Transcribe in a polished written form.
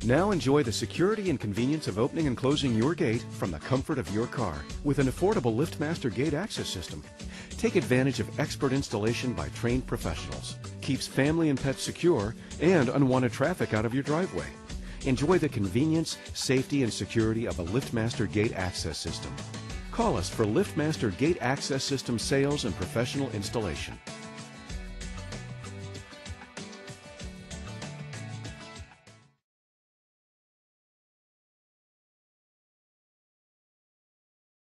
Now enjoy the security and convenience of opening and closing your gate from the comfort of your car with an affordable LiftMaster gate access system. Take advantage of expert installation by trained professionals. Keeps family and pets secure and unwanted traffic out of your driveway. Enjoy the convenience, safety, and security of a LiftMaster gate access system. Call us for LiftMaster gate access system sales and professional installation.